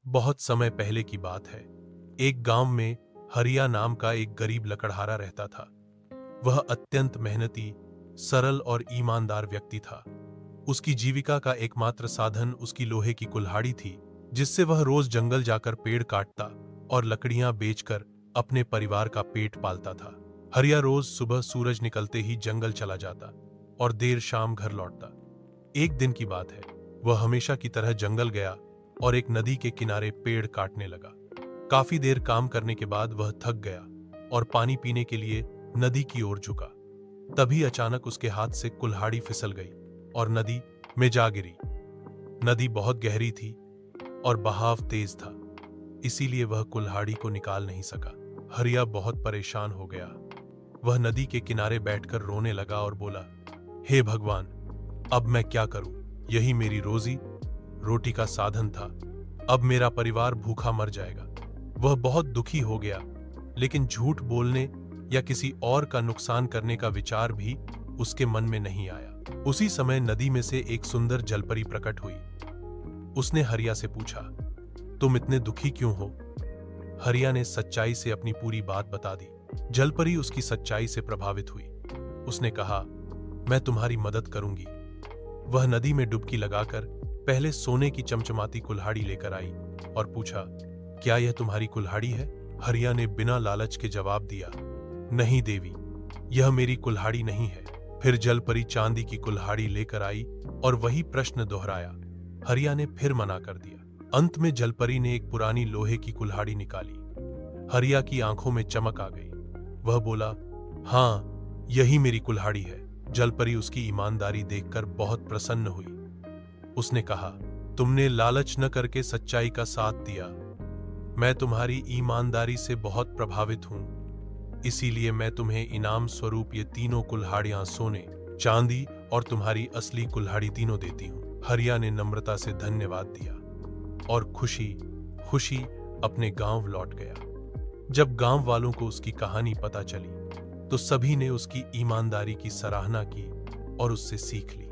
बहुत समय पहले की बात है। एक गांव में हरिया नाम का एक गरीब लकड़हारा रहता था। वह अत्यंत मेहनती, सरल और ईमानदार व्यक्ति था। उसकी जीविका का एकमात्र साधन उसकी लोहे की कुल्हाड़ी थी, जिससे वह रोज जंगल जाकर पेड़ काटता और लकड़ियां बेचकर अपने परिवार का पेट पालता था। हरिया रोज सुबह सूरज निकलते ही जंगल चला जाता और देर शाम घर लौटता। एक दिन की बात है, वह हमेशा की तरह जंगल गया और एक नदी के किनारे पेड़ काटने लगा। काफी देर काम करने के बाद वह थक गया और पानी पीने के लिए नदी की ओर झुका। तभी अचानक उसके हाथ से कुल्हाड़ी फिसल गई और नदी में जा गिरी। नदी बहुत गहरी थी और बहाव तेज था, इसीलिए वह कुल्हाड़ी को निकाल नहीं सका। हरिया बहुत परेशान हो गया। वह नदी के किनारे बैठकर रोने लगा और बोला, हे भगवान, अब मैं क्या करूं? यही मेरी रोजी रोटी का साधन था। अब मेरा परिवार भूखा मर जाएगा। वह बहुत दुखी हो गया, लेकिन झूठ बोलने या किसी और का नुकसान करने का विचार भी उसके मन में नहीं आया। उसी समय नदी में से एक सुंदर जलपरी प्रकट हुई। उसने हरिया से पूछा, तुम इतने दुखी क्यों हो? हरिया ने सच्चाई से अपनी पूरी बात बता दी। जलपरी उसकी सच्चाई से प्रभावित हुई। उसने कहा, मैं तुम्हारी मदद करूंगी। वह नदी में डुबकी लगाकर पहले सोने की चमचमाती कुल्हाड़ी लेकर आई और पूछा, क्या यह तुम्हारी कुल्हाड़ी है? हरिया ने बिना लालच के जवाब दिया, नहीं देवी, यह मेरी कुल्हाड़ी नहीं है। फिर जलपरी चांदी की कुल्हाड़ी लेकर आई और वही प्रश्न दोहराया। हरिया ने फिर मना कर दिया। अंत में जलपरी ने एक पुरानी लोहे की कुल्हाड़ी निकाली। हरिया की आंखों में चमक आ गई। वह बोला, हाँ, यही मेरी कुल्हाड़ी है। जलपरी उसकी ईमानदारी देखकर बहुत प्रसन्न हुई। उसने कहा, तुमने लालच न करके सच्चाई का साथ दिया। मैं तुम्हारी ईमानदारी से बहुत प्रभावित हूं, इसीलिए मैं तुम्हें इनाम स्वरूप ये तीनों कुल्हाड़ियां सोने, चांदी और तुम्हारी असली कुल्हाड़ी तीनों देती हूं। हरिया ने नम्रता से धन्यवाद दिया और खुशी खुशी अपने गांव लौट गया। जब गांव वालों को उसकी कहानी पता चली, तो सभी ने उसकी ईमानदारी की सराहना की और उससे सीख ली।